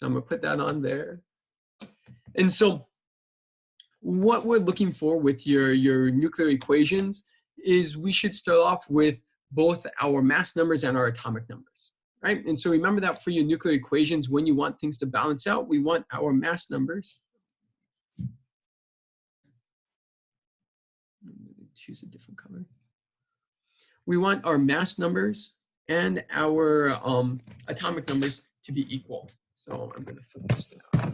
So I'm gonna put that on there. And so what we're looking for with your nuclear equations is we should start off with both our mass numbers and our atomic numbers, right? And so remember that for your nuclear equations, when you want things to balance out, we want our mass numbers. Choose a different color. We want our mass numbers and our atomic numbers to be equal. So I'm going to flip this down.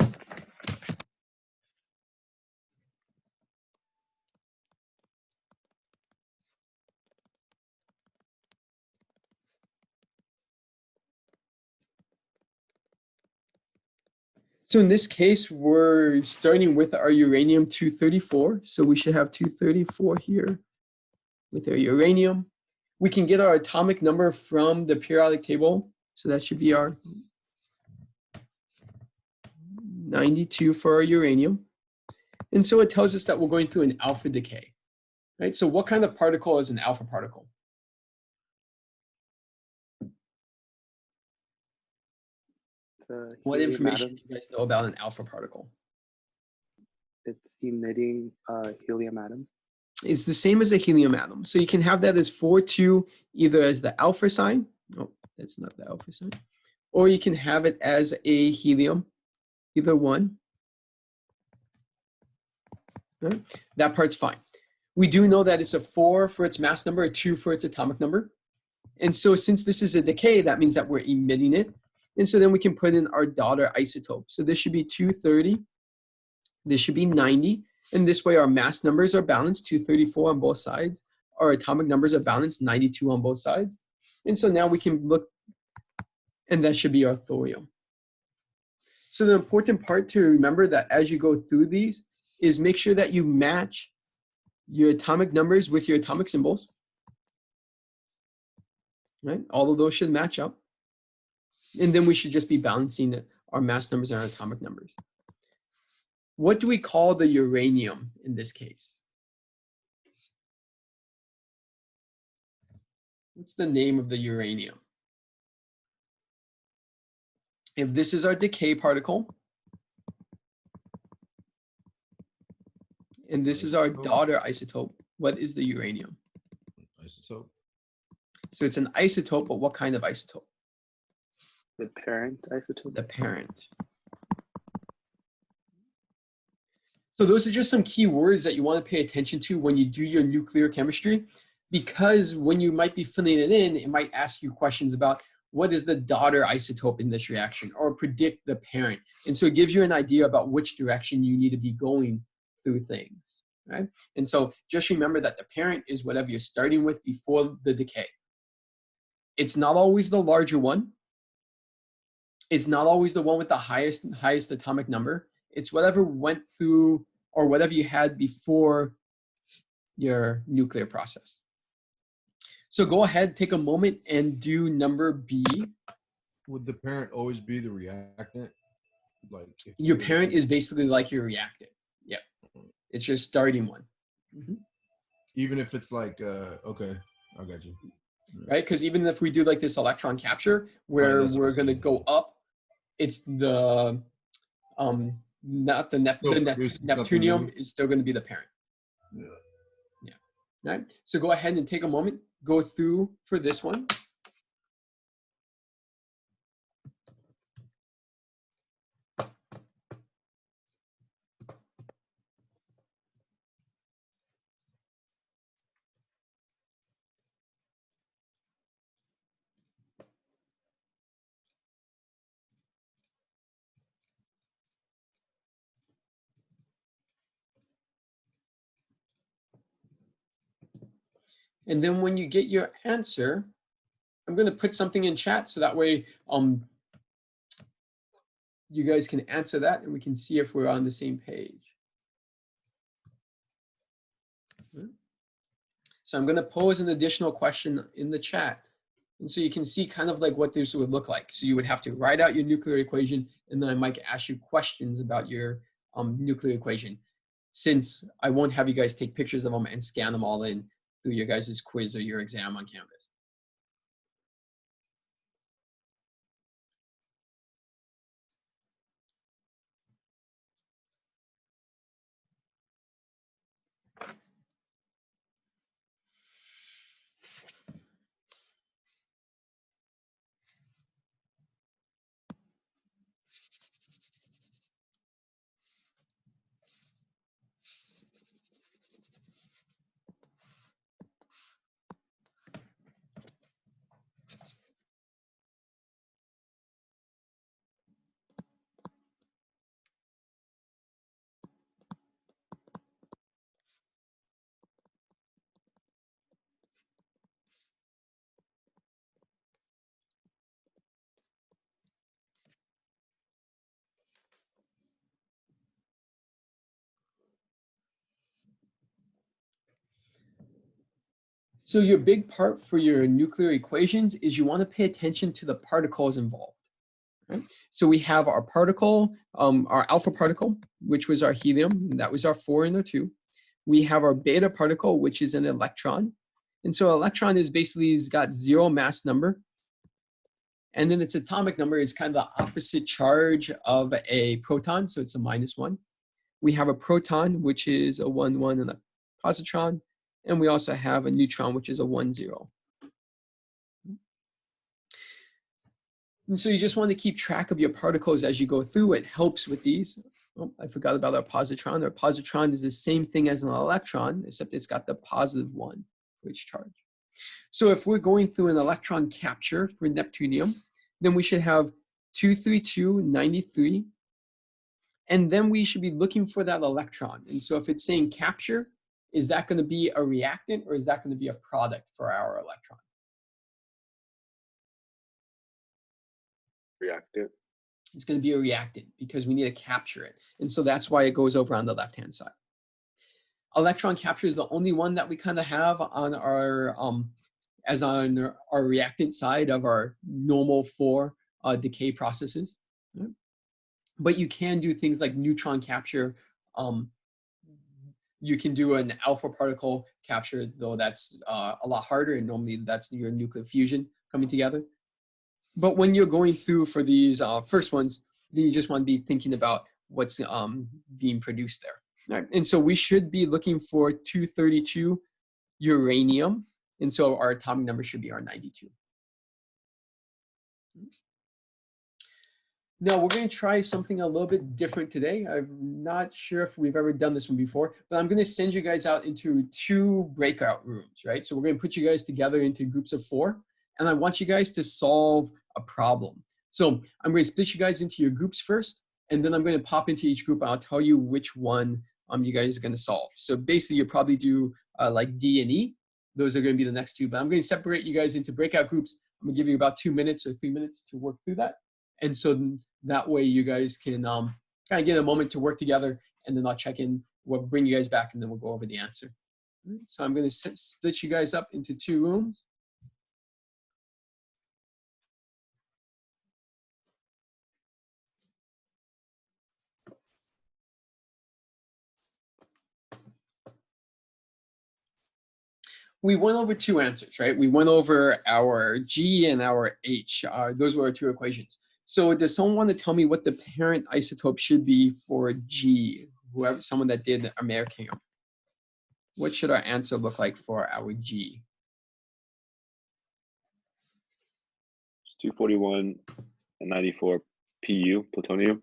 So in this case, we're starting with our uranium-234. So we should have 234 here with our uranium. We can get our atomic number from the periodic table. So that should be our 92 for our uranium. And so it tells us that we're going through an alpha decay, right? So what kind of particle is an alpha particle? What information do you guys know about an alpha particle? It's emitting a helium atom. It's the same as a helium atom. So you can have that as 4-2 either as the alpha sign. Oh, that's not the alpha sign. Or you can have it as a helium, either one. Right? That part's fine. We do know that it's a 4 for its mass number, a 2 for its atomic number. And so since this is a decay, that means that we're emitting it. And so then we can put in our daughter isotope. So this should be 230. This should be 90. And this way our mass numbers are balanced, 234 on both sides. Our atomic numbers are balanced, 92 on both sides. And so now we can look, and that should be our thorium. So the important part to remember that as you go through these is make sure that you match your atomic numbers with your atomic symbols. Right? All of those should match up. And then we should just be balancing our mass numbers and our atomic numbers. What do we call the uranium in this case? What's the name of the uranium? If this is our decay particle, and this is our daughter isotope, what is the uranium? Isotope. So it's an isotope, but what kind of isotope? The parent isotope. The parent. So those are just some key words that you want to pay attention to when you do your nuclear chemistry, because when you might be filling it in, it might ask you questions about what is the daughter isotope in this reaction, or predict the parent. And so it gives you an idea about which direction you need to be going through things, right? And so just remember that the parent is whatever you're starting with before the decay. It's not always the larger one. It's not always the one with the highest atomic number. It's whatever went through or whatever you had before your nuclear process. So go ahead, take a moment and do number B. Would the parent always be the reactant? Like your parent is basically like your reactant. Yep. It's your starting one. Mm-hmm. Even if it's like, okay, I got you. Right? Because even if we do like this electron capture where we're going to go up, it's the not the neptunium is still going to be the parent. Yeah. Yeah. Right. So go ahead and take a moment, go through for this one. And then when you get your answer, I'm going to put something in chat so that way you guys can answer that and we can see if we're on the same page. So I'm going to pose an additional question in the chat. And so you can see kind of like what this would look like. So you would have to write out your nuclear equation, and then I might ask you questions about your nuclear equation, since I won't have you guys take pictures of them and scan them all in through your guys' quiz or your exam on Canvas. So your big part for your nuclear equations is you want to pay attention to the particles involved. Right? So we have our particle, our alpha particle, which was our helium, that was our 4 and our 2. We have our beta particle, which is an electron. And so electron is basically has got 0 mass number. And then its atomic number is kind of the opposite charge of a proton, so it's a -1. We have a proton, which is a 1, 1, and a positron. And we also have a neutron, which is a 1, 0. And so you just want to keep track of your particles as you go through. It helps with these. Oh, I forgot about our positron. Our positron is the same thing as an electron, except it's got the +1 for each charge. So if we're going through an electron capture for neptunium, then we should have 232, 93. And then we should be looking for that electron. And so if it's saying capture, is that going to be a reactant or is that going to be a product for our electron? Reactant. It's going to be a reactant because we need to capture it. And so that's why it goes over on the left-hand side. Electron capture is the only one that we kind of have on our, as on our reactant side of our normal 4 decay processes. Right? But you can do things like neutron capture. You can do an alpha particle capture, though that's a lot harder, and normally that's your nuclear fusion coming together. But when you're going through for these first ones, then you just want to be thinking about what's being produced there. Right? And so we should be looking for 232 uranium. And so our atomic number should be our 92. Now we're going to try something a little bit different today. I'm not sure if we've ever done this one before, but I'm going to send you guys out into 2 breakout rooms, right? So we're going to put you guys together into groups of 4, and I want you guys to solve a problem. So I'm going to split you guys into your groups first, and then I'm going to pop into each group and I'll tell you which one you guys are going to solve. So basically you'll probably do like D and E. Those are going to be the next 2, but I'm going to separate you guys into breakout groups. I'm going to give you about 2 minutes or 3 minutes to work through that. And so that way you guys can kind of get a moment to work together, and then I'll check in, we'll bring you guys back, and then we'll go over the answer. Right, so I'm going to split you guys up into 2 rooms. We went over 2 answers, right? We went over our G and our H. Those were our 2 equations. So does someone want to tell me what the parent isotope should be for G? Someone that did Americanium. What should our answer look like for our G? 241 and 94 Pu, plutonium.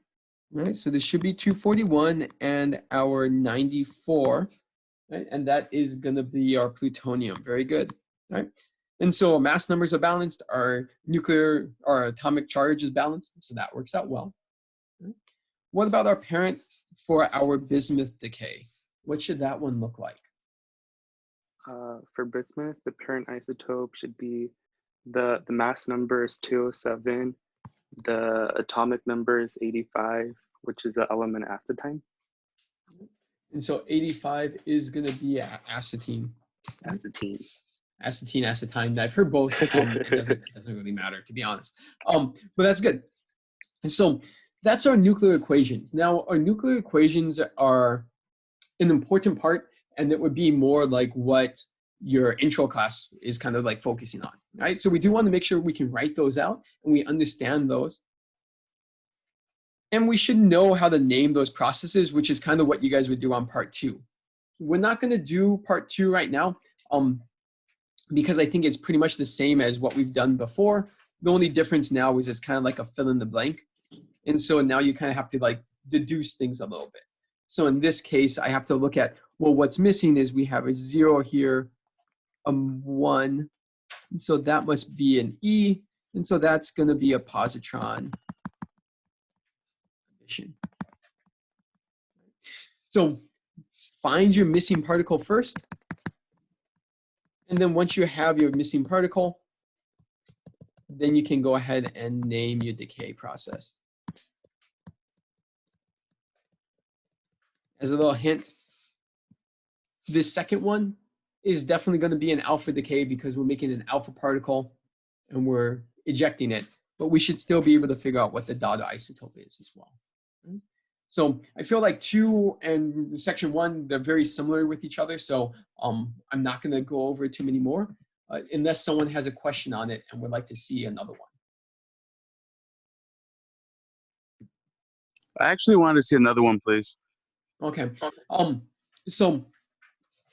Right, so this should be 241 and our 94. Right? And that is going to be our plutonium. Very good. Right? And so mass numbers are balanced, our atomic charge is balanced, so that works out well. Right? What about our parent for our bismuth decay? What should that one look like? For bismuth, the parent isotope should be the mass number is 207, the atomic number is 85, which is the element acetine. And so 85 is going to be acetine. Acetine. Acetine, acetine. I've heard both. It doesn't really matter, to be honest. But that's good. And so that's our nuclear equations. Now, our nuclear equations are an important part, and it would be more like what your intro class is kind of like focusing on, right? So we do want to make sure we can write those out and we understand those. And we should know how to name those processes, which is kind of what you guys would do on part 2. We're not going to do part 2 right now because I think it's pretty much the same as what we've done before. The only difference now is it's kind of like a fill in the blank. And so now you kind of have to like deduce things a little bit. So in this case, I have to look at, well, what's missing is we have a 0 here, 1. And so that must be an E. And so that's going to be a positron. So find your missing particle first. And then once you have your missing particle, then you can go ahead and name your decay process. As a little hint, this second one is definitely going to be an alpha decay because we're making an alpha particle and we're ejecting it, but we should still be able to figure out what the daughter isotope is as well. So I feel like 2 and section 1, they're very similar with each other. So I'm not going to go over too many more unless someone has a question on it and would like to see another one. I actually wanted to see another one, please. Okay. So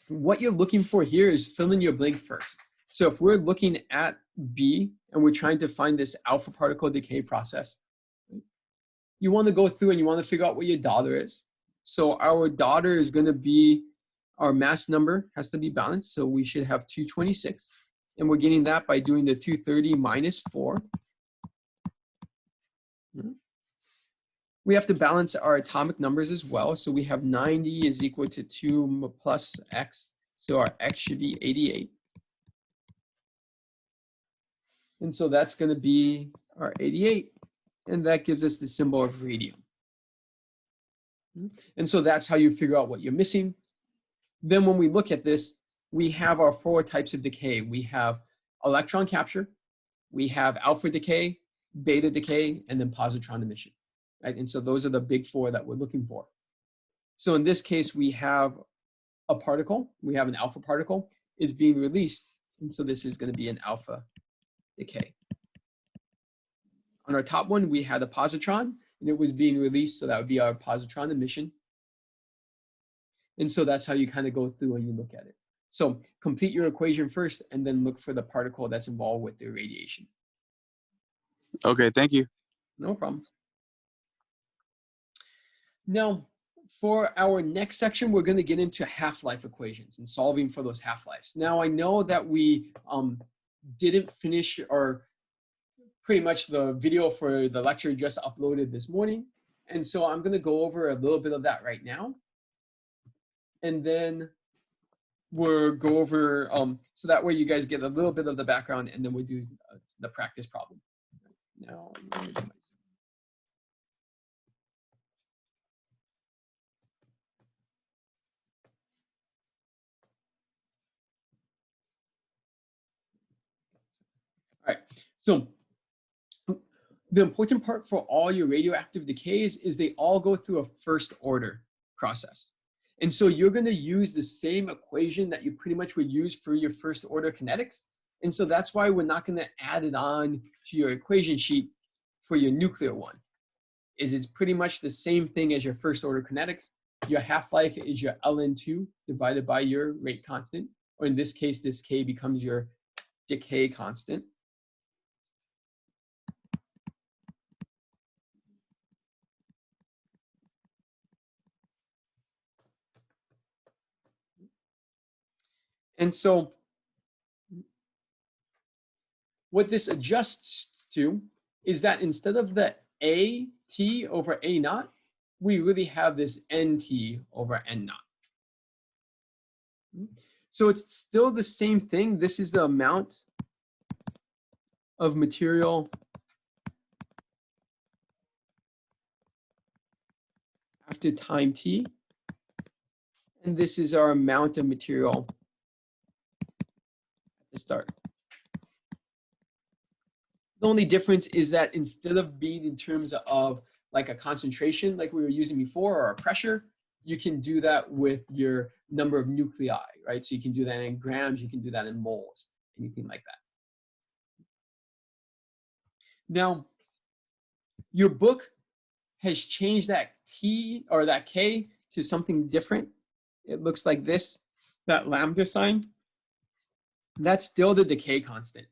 what you're looking for here is fill in your blank first. So if we're looking at B and we're trying to find this alpha particle decay process, you want to go through and you want to figure out what your daughter is. So our daughter is going to be, our mass number has to be balanced. So we should have 226. And we're getting that by doing the 230 minus 4. We have to balance our atomic numbers as well. So we have 90 is equal to 2 plus x. So our x should be 88. And so that's going to be our 88. And that gives us the symbol of radium. And so that's how you figure out what you're missing. Then when we look at this, we have our 4 types of decay. We have electron capture, we have alpha decay, beta decay, and then positron emission. Right? And so those are the big 4 that we're looking for. So in this case, we have a particle, we have an alpha particle is being released. And so this is going to be an alpha decay. On our top one, we had a positron, and it was being released, so that would be our positron emission. And so that's how you kind of go through and you look at it. So complete your equation first, and then look for the particle that's involved with the radiation. Okay, thank you. No problem. Now, for our next section, we're going to get into half-life equations and solving for those half-lives. Now, I know that we didn't finish our pretty much the video for the lecture just uploaded this morning. And so I'm going to go over a little bit of that right now. And then we'll go over, so that way you guys get a little bit of the background, and then we'll do the practice problem. Now, all right, so the important part for all your radioactive decays is they all go through a first order process. And so you're going to use the same equation that you pretty much would use for your first order kinetics. And so that's why we're not going to add it on to your equation sheet for your nuclear one. It's pretty much the same thing as your first order kinetics. Your half-life is your ln2 divided by your rate constant, or in this case, this k becomes your decay constant. And so what this adjusts to is that instead of the AT over A naught, we really have this NT over N naught. So it's still the same thing. This is the amount of material after time t. And this is our amount of material at the start. The only difference is that instead of being in terms of like a concentration like we were using before, or a pressure, you can do that with your number of nuclei, right? So you can do that in grams, you can do that in moles, anything like that. Now, your book has changed that T or that K to something different. It looks like this, that lambda sign. That's still the decay constant.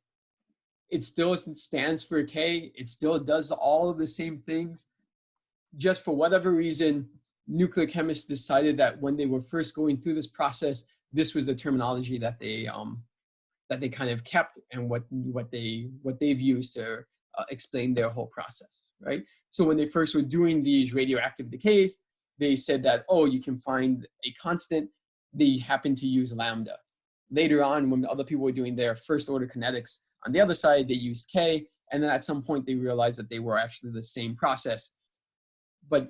It still stands for K. It still does all of the same things. Just for whatever reason, nuclear chemists decided that when they were first going through this process, this was the terminology that they kind of kept, and what they've used to explain their whole process, right? So when they first were doing these radioactive decays, they said that, oh, you can find a constant. They happened to use lambda. Later on, when other people were doing their first order kinetics, on the other side, they used K, and then at some point they realized that they were actually the same process, but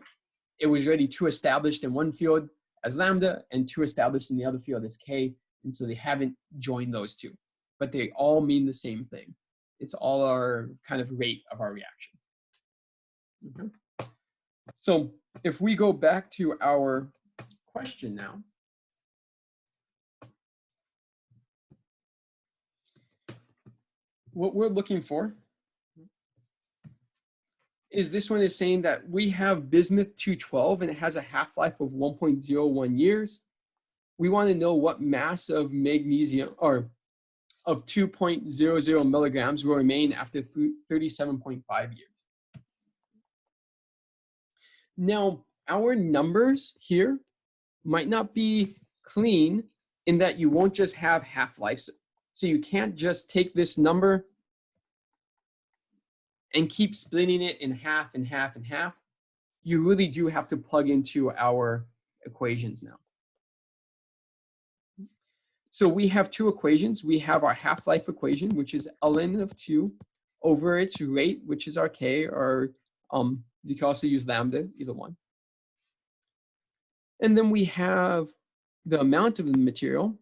it was already too established in one field as lambda and too established in the other field as K. And so they haven't joined those two, but they all mean the same thing. It's all our kind of rate of our reaction. Okay. So if we go back to our question now, what we're looking for is this one is saying that we have bismuth 212 and it has a half-life of 1.01 years. We want to know what mass of magnesium or of 2.00 milligrams will remain after 37.5 years. Now, our numbers here might not be clean in that you won't just have half-lives. So you can't just take this number and keep splitting it in half and half and half. You really do have to plug into our equations now. So we have two equations. We have our half-life equation, which is ln of 2 over its rate, which is our k, or you can also use lambda, either one. And then we have the amount of the material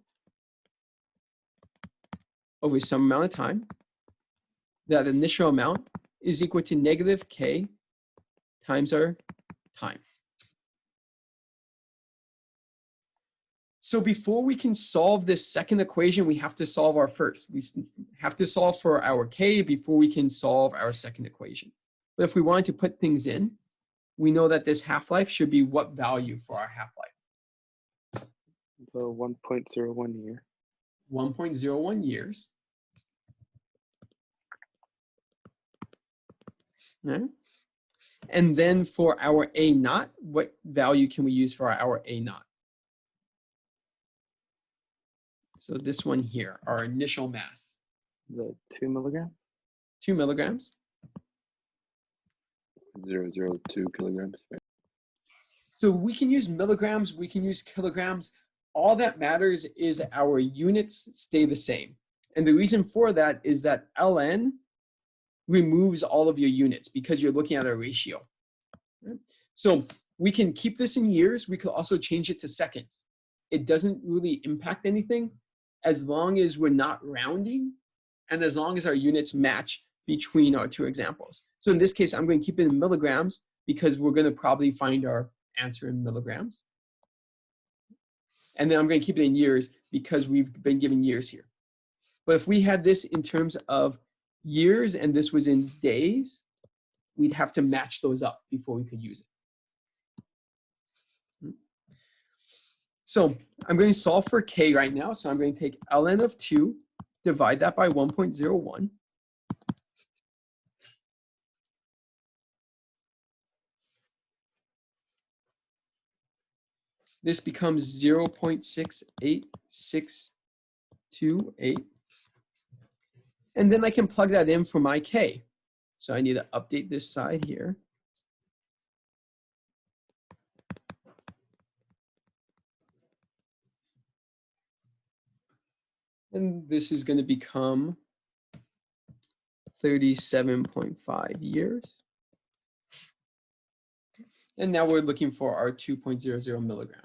over some amount of time. That initial amount is equal to negative k times our time. So before we can solve this second equation, we have to solve our first. We have to solve for our k before we can solve our second equation. But if we wanted to put things in, we know that this half-life should be what value for our half-life? The 1.01 year. 1.01 years. Okay. And then for our A naught, what value can we use for our A naught? So this one here, our initial mass. The 2 milligrams. 2 milligrams. 0.002 kilograms. So we can use milligrams, we can use kilograms. All that matters is our units stay the same. And the reason for that is that ln removes all of your units because you're looking at a ratio. Right? So we can keep this in years. We could also change it to seconds. It doesn't really impact anything as long as we're not rounding and as long as our units match between our two examples. So in this case, I'm going to keep it in milligrams because we're going to probably find our answer in milligrams. And then I'm going to keep it in years because we've been given years here. But if we had this in terms of years and this was in days, we'd have to match those up before we could use it. So I'm going to solve for k right now. So I'm going to take ln of 2, divide that by 1.01. This becomes 0.68628. And then I can plug that in for my k. So I need to update this side here. And this is going to become 37.5 years. And now we're looking for our 2.00 milligrams.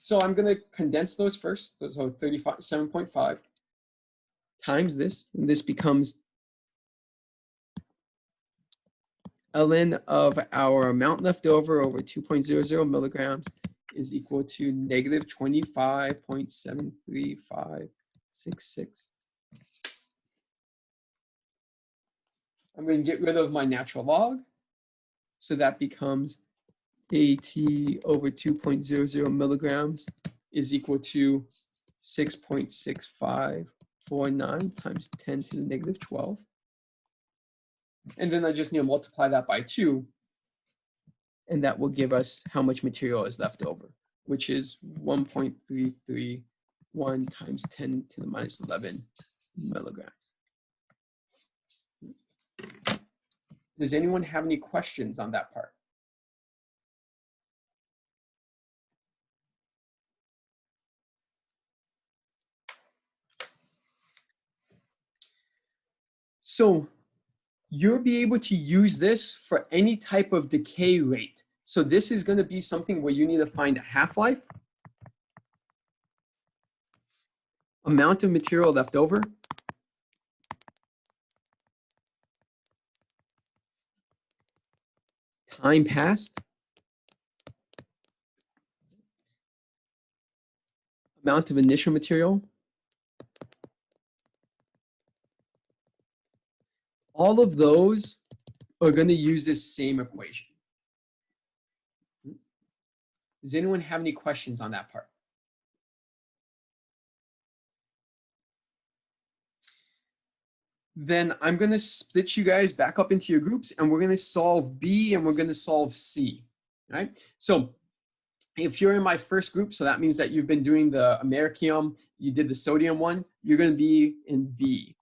So I'm going to condense those first. So 37.5 times this, and this becomes ln of our amount left over 2.00 milligrams is equal to negative 25.73566. I'm going to get rid of my natural log. So that becomes AT over 2.00 milligrams is equal to 6.6549 times 10 to the negative 12. And then I just need to multiply that by 2. And that will give us how much material is left over, which is 1.331 times 10 to the minus 11 milligrams. Does anyone have any questions on that part? So you'll be able to use this for any type of decay rate. So this is going to be something where you need to find a half-life amount of material left over, time passed, amount of initial material, all of those are going to use this same equation. Does anyone have any questions on that part? Then I'm going to split you guys back up into your groups, and we're going to solve B and we're going to solve C. All right. So if you're in my first group, so that means that you've been doing the americium, you did the sodium one, you're going to be in B.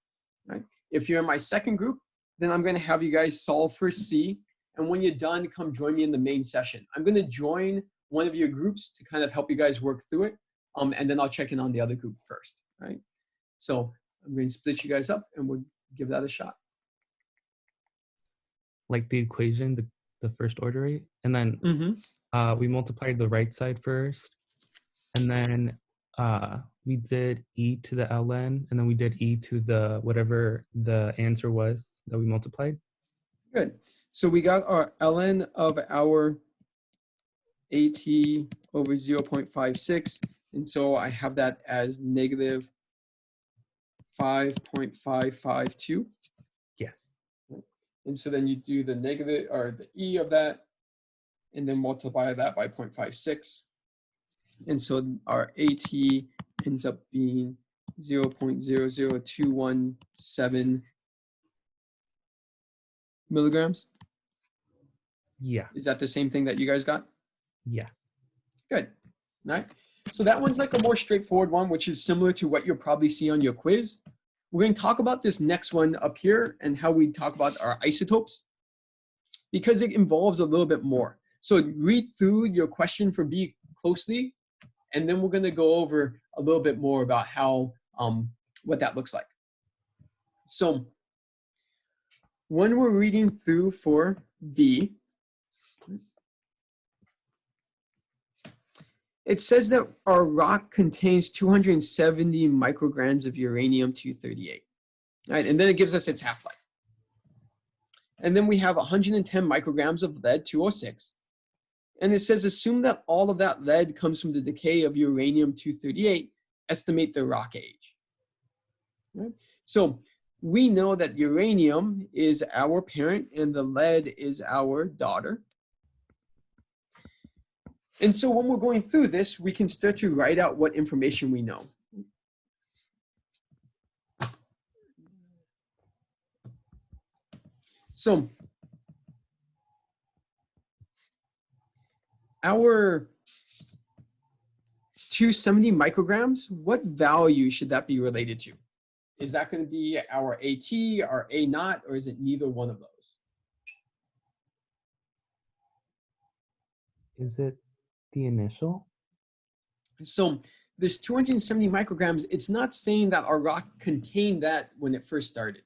Right? If you're in my second group, then I'm going to have you guys solve for C. And when you're done, come join me in the main session. I'm going to join one of your groups to kind of help you guys work through it. And then I'll check in on the other group first. Right? So I'm going to split you guys up and we'll give that a shot. Like the equation, the first order rate, and then we multiplied the right side first, and then we did e to the ln, and then we did e to the whatever the answer was that we multiplied. Good. So we got our ln of our AT over 0.56, and so I have that as negative 5.552. Yes. And so then you do the negative or the e of that, and then multiply that by 0.56. And so our AT ends up being 0.00217 milligrams. Yeah. Is that the same thing that you guys got? Yeah. Good. All right. So that one's like a more straightforward one, which is similar to what you'll probably see on your quiz. We're going to talk about this next one up here and how we talk about our isotopes, because it involves a little bit more. So read through your question for B closely, and then we're going to go over a little bit more about how what that looks like. So when we're reading through for B, it says that our rock contains 270 micrograms of uranium-238, right? And then it gives us its half-life. And then we have 110 micrograms of lead-206. And it says, assume that all of that lead comes from the decay of uranium-238, estimate the rock age. Right? So we know that uranium is our parent and the lead is our daughter. And so when we're going through this, we can start to write out what information we know. So our 270 micrograms, what value should that be related to? Is that going to be our AT, our A naught, or is it neither one of those? Is it the initial? So this 270 micrograms, it's not saying that our rock contained that when it first started.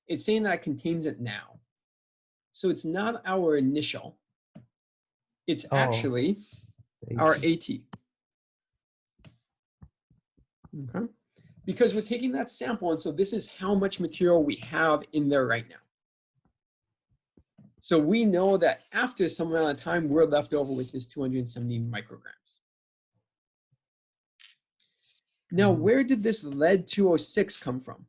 It's saying that it contains it now. So it's not our initial. It's actually our AT. Okay. Because we're taking that sample, and so this is how much material we have in there right now. So we know that after some amount of time, we're left over with this 270 micrograms. Now, where did this lead-206 come from?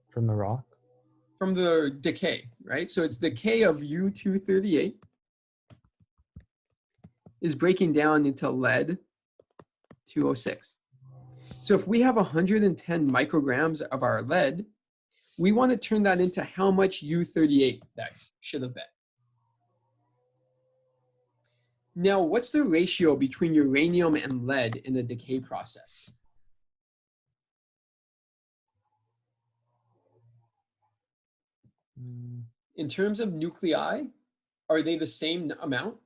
From the rock? From the decay, right? So it's decay of U-238 is breaking down into lead-206. So if we have 110 micrograms of our lead, we want to turn that into how much U-38 that should have been. Now, what's the ratio between uranium and lead in the decay process? In terms of nuclei, are they the same amount?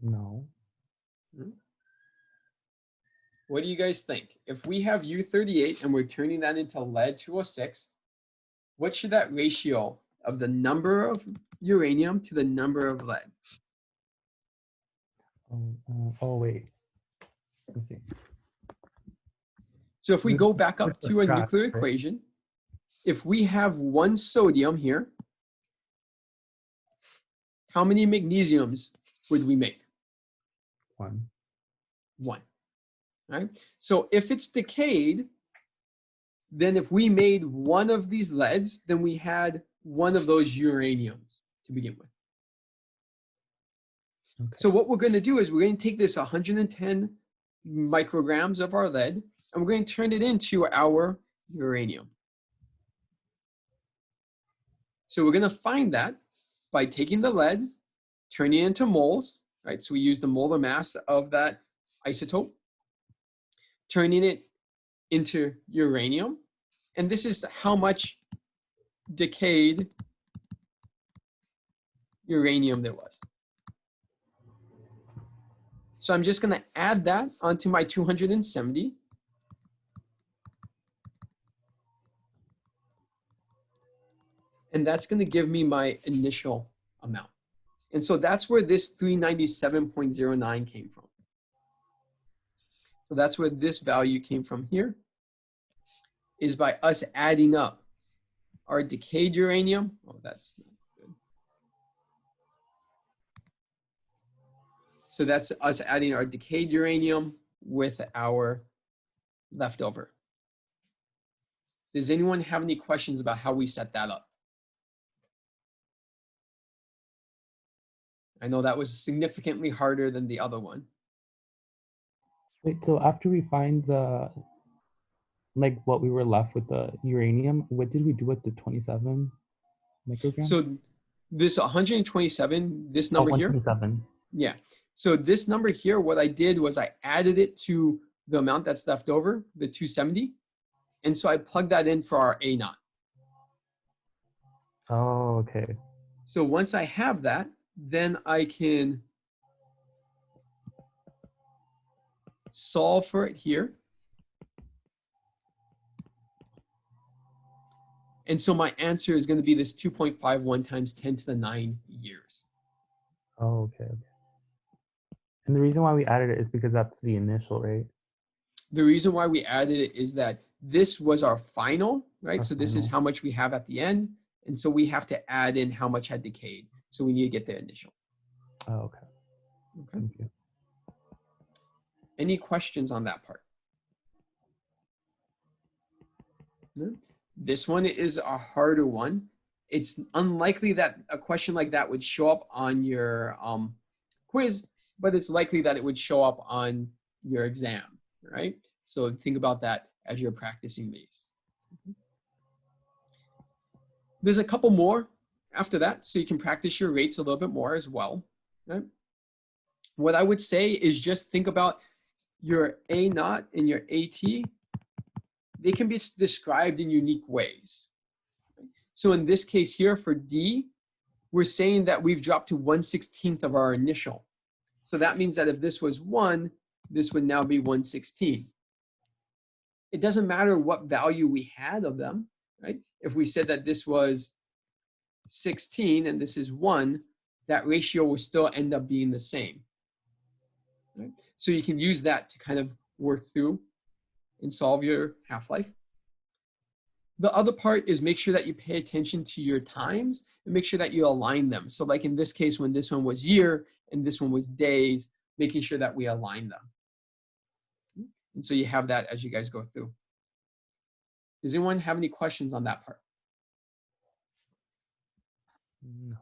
No. What do you guys think? If we have U-38 and we're turning that into lead-206, what should that ratio of the number of uranium to the number of lead? Oh wait. Let's see. So if we go back up to a nuclear Right? equation, if we have 1 sodium here, how many magnesiums would we make? 1. 1. Right? So if it's decayed, then if we made 1 of these leads, then we had 1 of those uraniums to begin with. Okay. So what we're going to do is we're going to take this 110 micrograms of our lead, and we're going to turn it into our uranium. So we're going to find that by taking the lead, turning it into moles, right? So we use the molar mass of that isotope, turning it into uranium, and this is how much decayed uranium there was. So I'm just going to add that onto my 270. And that's going to give me my initial amount. And so that's where this 397.09 came from. So that's where this value came from here, is by us adding up our decayed uranium. Oh, that's not good. So that's us adding our decayed uranium with our leftover. Does anyone have any questions about how we set that up? I know that was significantly harder than the other one. Wait, so after we find the, like what we were left with the uranium, what did we do with the 27 micrograms? So this 127, this number here, 127. yeah. So this number here, what I did was I added it to the amount that's left over, the 270. And so I plugged that in for our A naught. Oh, okay. So once I have that, then I can solve for it here. And so my answer is going to be this 2.51 times 10 to the 9 years. Oh, okay. And the reason why we added it is because that's the initial, right? The reason why we added it is that this was our final, right? Our So this is final. how much we have at the end. And so we have to add in how much had decayed. So we need to get the initial. Oh, okay. Okay. Thank you. Any questions on that part? No? This one is a harder one. It's unlikely that a question like that would show up on your quiz, but it's likely that it would show up on your exam, right? So think about that as you're practicing these. There's a couple more after that, so you can practice your rates a little bit more as well. Right? What I would say is just think about your A naught and your AT. They can be described in unique ways. So in this case here for D, we're saying that we've dropped to 1/16 of our initial. So that means that if this was 1, this would now be 1/16. It doesn't matter what value we had of them, right? If we said that this was 16 and this is 1, that ratio will still end up being the same. Right? So you can use that to kind of work through and solve your half-life. The other part is make sure that you pay attention to your times and make sure that you align them. So like in this case, when this one was year and this one was days, making sure that we align them. And so you have that as you guys go through. Does anyone have any questions on that part? No.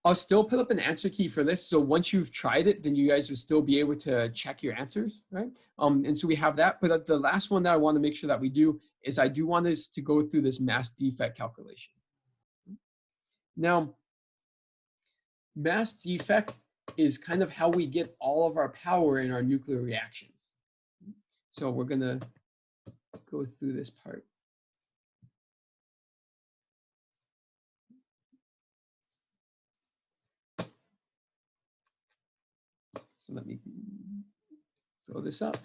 I'll still put up an answer key for this. So once you've tried it, then you guys will still be able to check your answers, right? And so we have that. But the last one that I want to make sure that we do is I do want us to go through this mass defect calculation. Now, mass defect is kind of how we get all of our power in our nuclear reactions. So we're going to go through this part. So let me throw this up.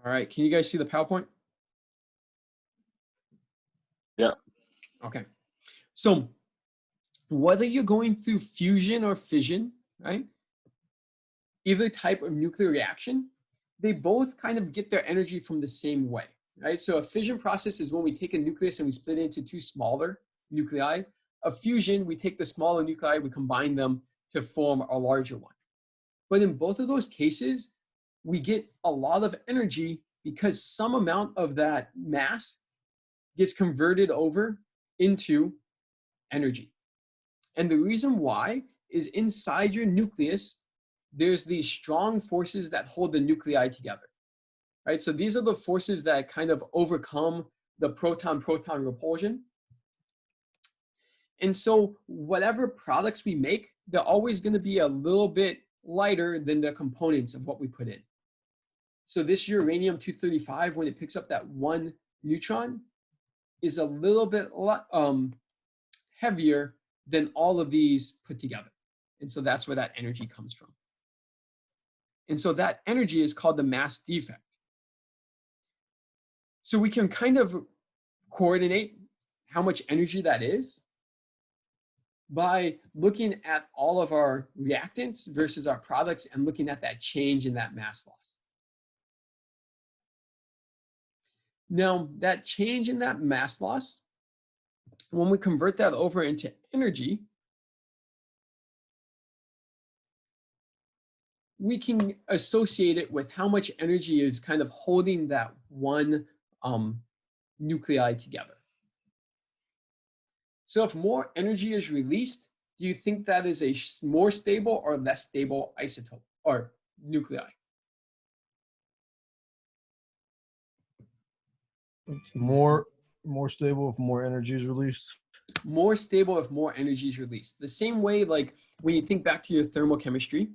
All right, can you guys see the PowerPoint? Yeah. Okay. So whether you're going through fusion or fission, right? Either type of nuclear reaction, they both kind of get their energy from the same way, right? So a fission process is when we take a nucleus and we split it into two smaller nuclei. A fusion, we take the smaller nuclei, we combine them to form a larger one. But in both of those cases, we get a lot of energy because some amount of that mass gets converted over into energy. And the reason why is inside your nucleus, there's these strong forces that hold the nuclei together, right? So these are the forces that kind of overcome the proton-proton repulsion. And so whatever products we make, they're always going to be a little bit lighter than the components of what we put in. So this uranium-235, when it picks up that one neutron, is a little bit heavier than all of these put together. And so that's where that energy comes from. And so that energy is called the mass defect. So we can kind of coordinate how much energy that is by looking at all of our reactants versus our products and looking at that change in that mass loss. Now, that change in that mass loss, when we convert that over into energy, we can associate it with how much energy is kind of holding that one nuclei together. So if more energy is released, do you think that is a more stable or less stable isotope or nuclei? It's more stable if more energy is released. More stable if more energy is released. The same way, like when you think back to your thermochemistry,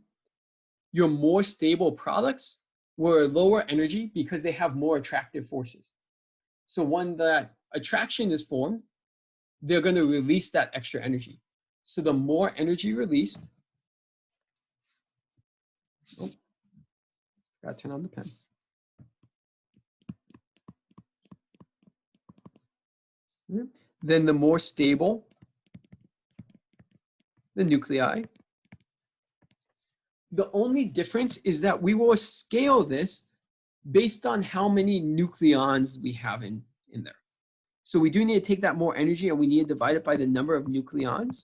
your more stable products were lower energy because they have more attractive forces. So when that attraction is formed, they're going to release that extra energy. So the more energy released, oh, gotta turn on the pen. Then the more stable the nuclei. The only difference is that we will scale this based on how many nucleons we have in there. So we do need to take that more energy and we need to divide it by the number of nucleons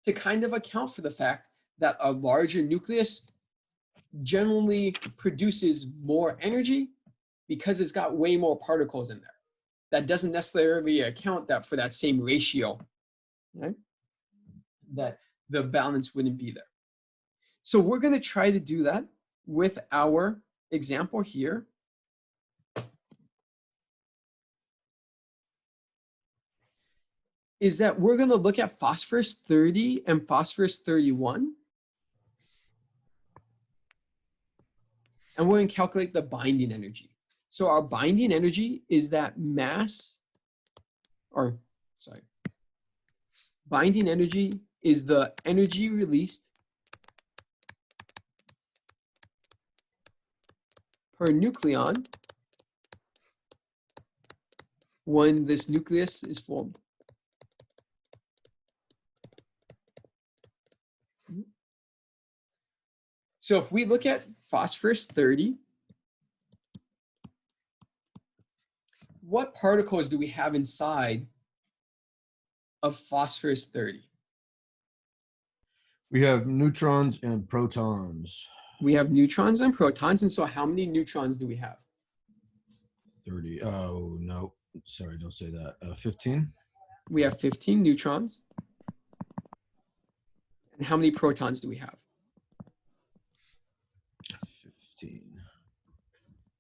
to kind of account for the fact that a larger nucleus generally produces more energy because it's got way more particles in there. That doesn't necessarily account that for that same ratio, right? That the balance wouldn't be there. So we're going to try to do that with our example here. Is that we're going to look at phosphorus 30 and phosphorus 31. And we're going to calculate the binding energy. So our binding energy is that mass, or sorry, binding energy is the energy released per nucleon when this nucleus is formed. So if we look at phosphorus 30, what particles do we have inside of phosphorus 30? We have neutrons and protons. We have neutrons and protons, and so how many neutrons do we have? 30. Oh, no. Sorry, don't say that. 15. We have 15 neutrons. And how many protons do we have?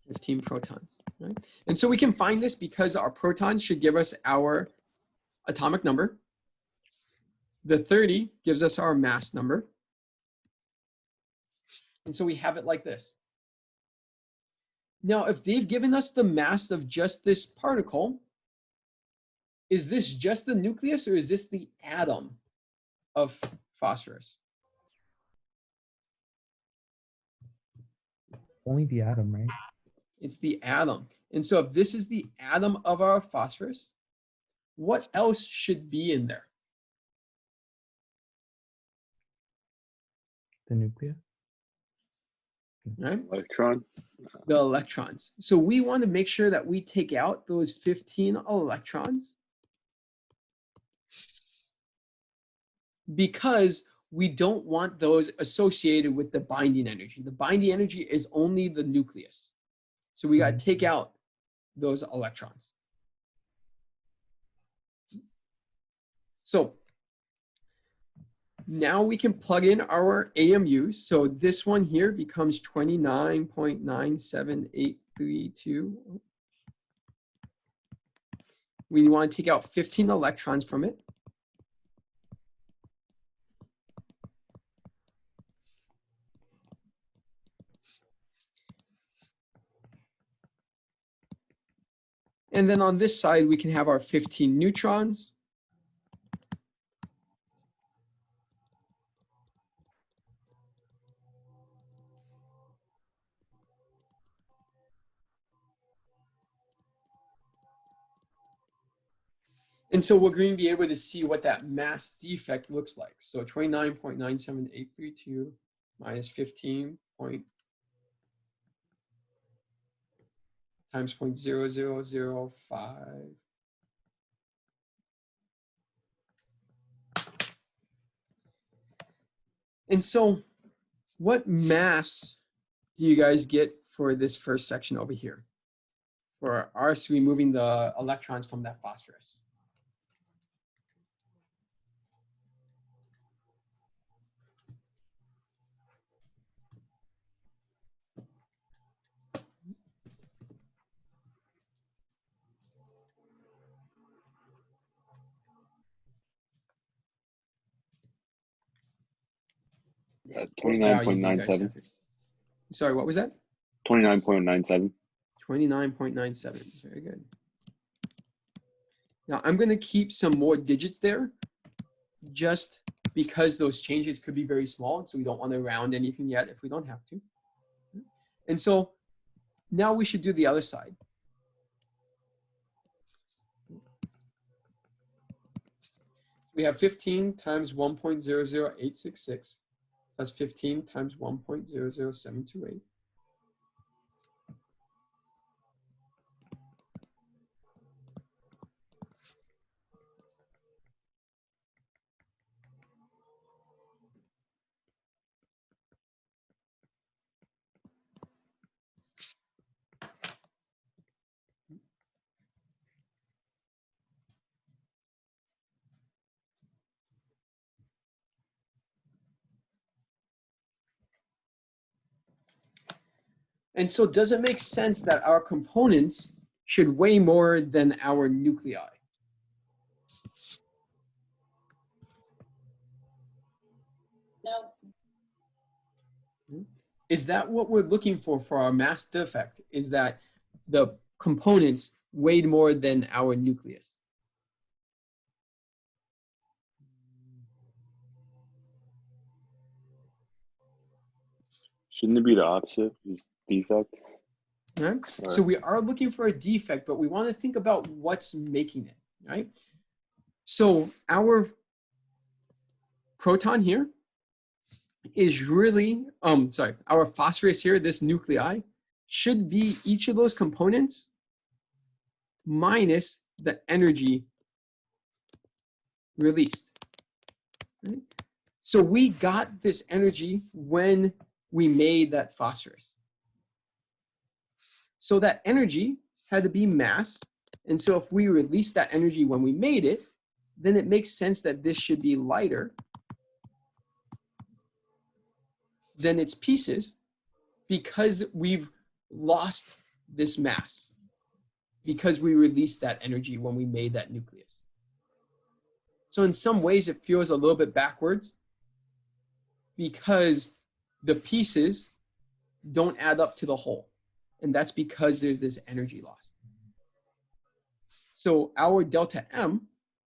15 protons, right? And so we can find this because our protons should give us our atomic number. The 30 gives us our mass number. And so we have it like this. Now, if they've given us the mass of just this particle, is this just the nucleus or is this the atom of phosphorus? only the atom, right? It's the atom. And so if this is the atom of our phosphorus, what else should be in there? The nucleus. Right? Electron. The electrons. So we want to make sure that we take out those 15 electrons because we don't want those associated with the binding energy. The binding energy is only the nucleus. So we got to take out those electrons. So now we can plug in our AMUs. So this one here becomes 29.97832. We want to take out 15 electrons from it. And then on this side, we can have our 15 neutrons. And so we're going to be able to see what that mass defect looks like. So 29.97832 minus 15 times 0.0005. And so what mass do you guys get for this first section over here? For us removing the electrons from that phosphorus? Yeah, What value do you guys 29.97. have? Sorry, what was that? 29.97. 29.97. Very good. Now I'm going to keep some more digits there just because those changes could be very small. So we don't want to round anything yet if we don't have to. And so now we should do the other side. We have 15 times 1.00866 plus 15 times 1.00728. And so does it make sense that our components should weigh more than our nuclei? No. Is that what we're looking for our mass defect? Is that the components weighed more than our nucleus? Shouldn't it be the opposite? Is defect? Right? So we are looking for a defect, but we want to think about what's making it, right? So our proton here is really, our phosphorus here, this nuclei, should be each of those components minus the energy released. Right? So we got this energy when we made that phosphorus. So that energy had to be mass. And so if we release that energy when we made it, then it makes sense that this should be lighter than its pieces because we've lost this mass, because we released that energy when we made that nucleus. So in some ways it feels a little bit backwards because the pieces don't add up to the whole. And that's because there's this energy loss. So our delta M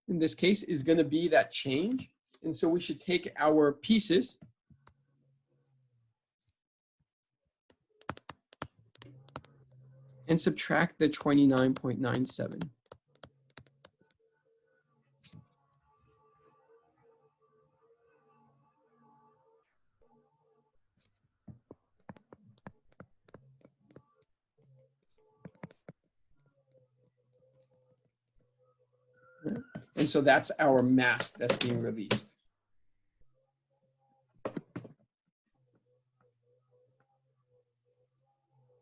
in this case is going to be that change. And so we should take our pieces and subtract the 29.97. And so that's our mass that's being released.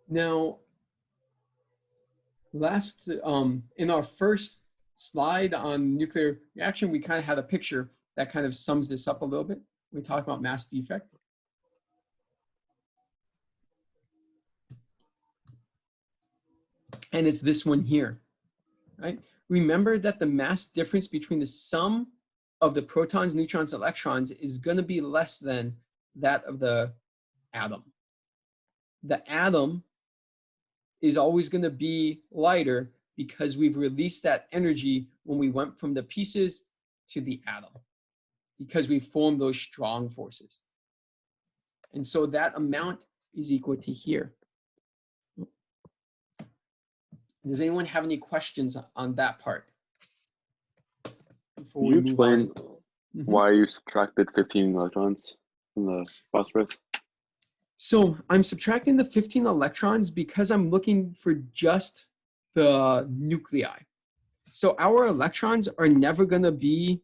Now, in our first slide on nuclear reaction, we kind of had a picture that kind of sums this up a little bit. We talked about mass defect. And it's this one here, right? Remember that the mass difference between the sum of the protons, neutrons, electrons is going to be less than that of the atom. The atom is always going to be lighter because we've released that energy when we went from the pieces to the atom, because we formed those strong forces. And so that amount is equal to here. Does anyone have any questions on that part? Can you explain why you subtracted 15 electrons from the phosphorus? So I'm subtracting the 15 electrons because I'm looking for just the nuclei. So our electrons are never going to be,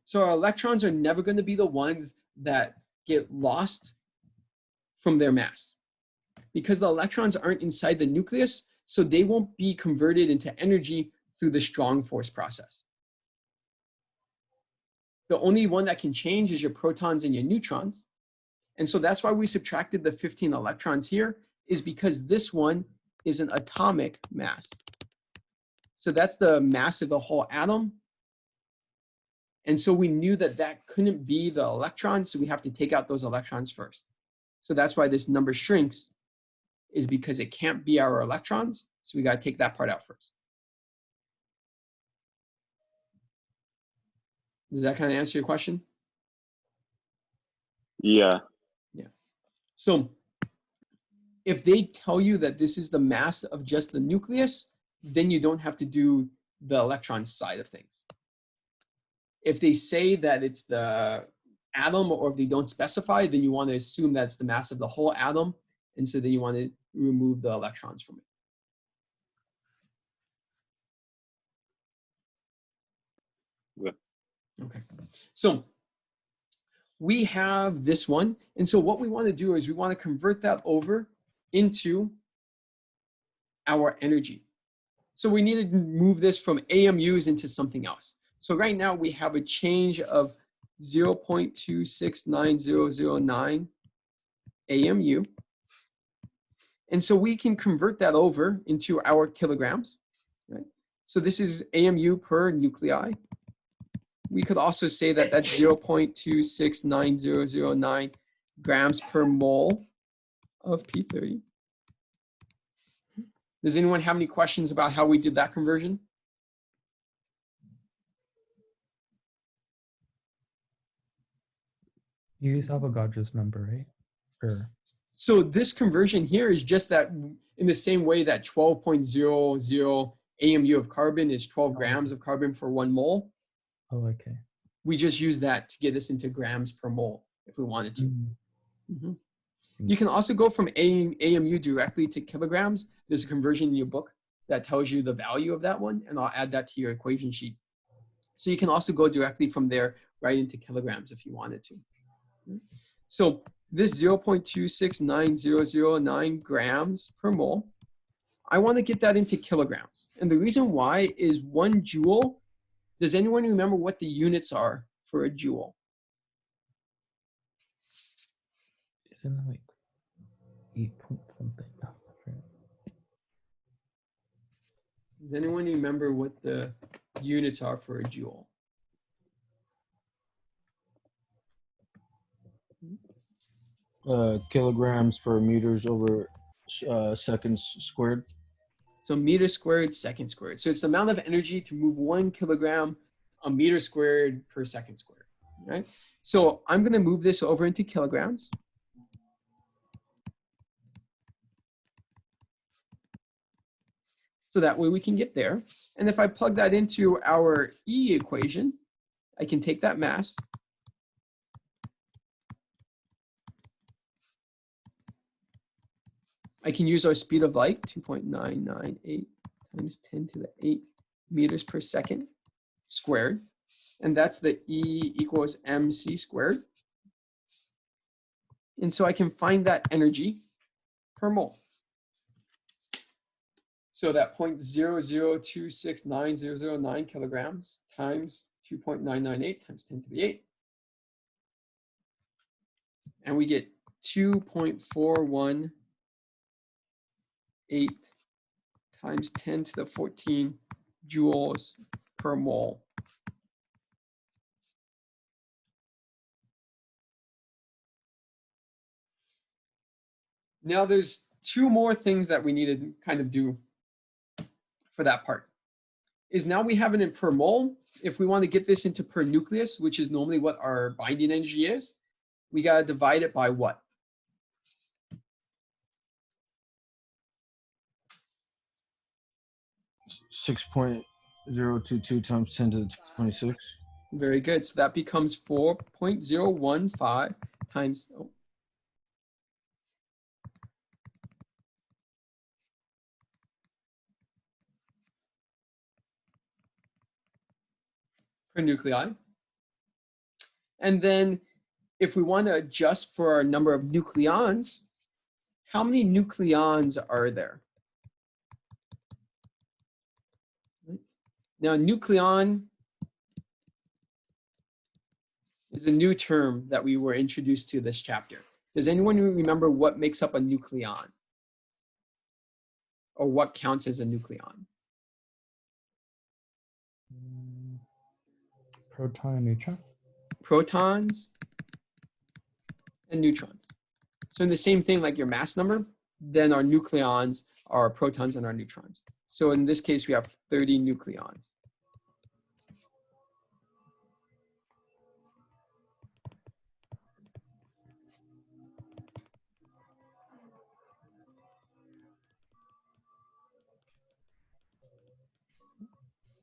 so our electrons are never going to be the ones that get lost from their mass, because the electrons aren't inside the nucleus, so they won't be converted into energy through the strong force process. The only one that can change is your protons and your neutrons. And so that's why we subtracted the 15 electrons here, is because this one is an atomic mass. So that's the mass of the whole atom. And so we knew that that couldn't be the electrons, so we have to take out those electrons first. So that's why this number shrinks, is because it can't be our electrons, so we got to take that part out first. Does that kind of answer your question? Yeah. Yeah. So if they tell you that this is the mass of just the nucleus, then you don't have to do the electron side of things. If they say that it's the atom, or if they don't specify, then you want to assume that's the mass of the whole atom, and so then you want to remove the electrons from it. Yeah. Okay, so we have this one, and so what we want to do is we want to convert that over into our energy. So we need to move this from AMUs into something else. So right now we have a change of 0.269009 AMU. And so we can convert that over into our kilograms, right? So this is AMU per nuclei. We could also say that that's 0.269009 grams per mole of P30. Does anyone have any questions about how we did that conversion? You use Avogadro's number, right? Or So this conversion here is just that, in the same way that 12.00 AMU of carbon is 12 grams of carbon for 1 mole. oh, okay. We just use that to get us into grams per mole if we wanted to. Mm-hmm. You can also go from AMU directly to kilograms. There's a conversion in your book that tells you the value of that one, and I'll add that to your equation sheet. So you can also go directly from there right into kilograms if you wanted to. So this 0.269009 grams per mole, I want to get that into kilograms. And the reason why is 1 joule. Does anyone remember what the units are for a joule? Isn't it like 8 point something? No, Does anyone remember what the units are for a joule? Kilograms per meters over seconds squared. So meter squared, second squared. So it's the amount of energy to move 1 kilogram a meter squared per second squared, right? So I'm going to move this over into kilograms. So that way we can get there. And if I plug that into our E equation, I can take that mass, I can use our speed of light, 2.998 times 10 to the 8 meters per second squared. And that's the E equals mc squared. And so I can find that energy per mole. So that 0.0026909 kilograms times 2.998 times 10 to the 8. And we get 2.418 times 10 to the 14 joules per mole. Now there's two more things that we need to kind of do for that part. Is now we have it in per mole. If we want to get this into per nucleus, which is normally what our binding energy is, we got to divide it by what? Six 6.022 times 10 to the 26. Very good. So that becomes 4.015 times, per nuclei. And then if we want to adjust for our number of nucleons, how many nucleons are there? Now, nucleon is a new term that we were introduced to this chapter. Does anyone remember what makes up a nucleon? Or what counts as a nucleon? Proton and neutron. Protons and neutrons. So in the same thing like your mass number, then our nucleons are protons and our neutrons. So in this case, we have 30 nucleons.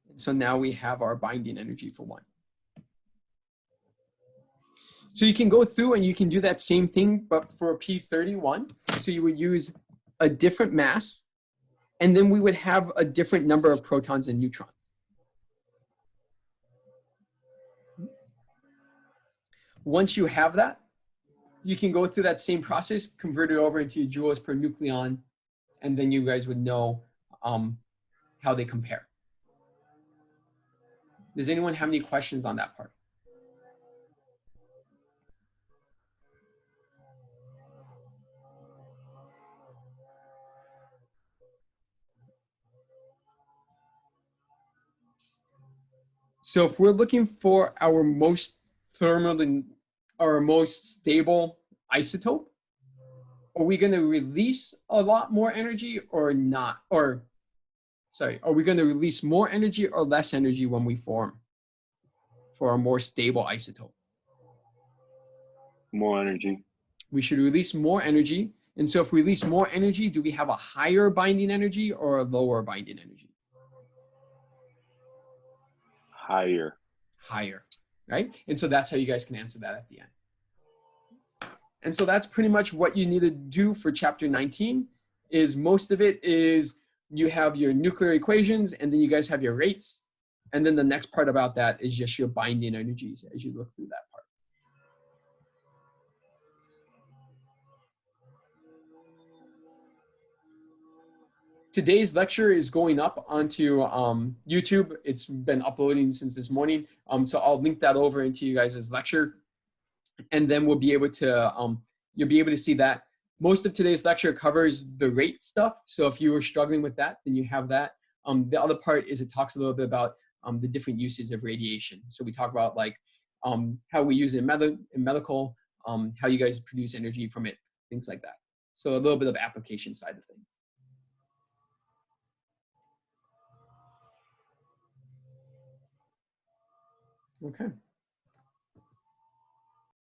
And so now we have our binding energy for one. So you can go through and you can do that same thing, but for P31. So you would use a different mass, and then we would have a different number of protons and neutrons. Once you have that, you can go through that same process, convert it over into joules per nucleon, and then you guys would know how they compare. Does anyone have any questions on that part? So if we're looking for our most thermally, our most stable isotope, are we going to release a lot more energy or not? Or, sorry, are we going to release more energy or less energy when we form for a more stable isotope? More energy. We should release more energy. And so if we release more energy, do we have a higher binding energy or a lower binding energy? Higher. Higher, right? And so that's how you guys can answer that at the end. And so that's pretty much what you need to do for chapter 19. Is most of it is you have your nuclear equations and then you guys have your rates. And then the next part about that is just your binding energies as you look through that part. Today's lecture is going up onto YouTube. It's been uploading since this morning. So I'll link that over into you guys' lecture. And then we'll be able to, you'll be able to see that. Most of today's lecture covers the rate stuff. So if you were struggling with that, then you have that. The other part is it talks a little bit about the different uses of radiation. So we talk about like how we use it in medical, how you guys produce energy from it, things like that. So a little bit of application side of things. Okay.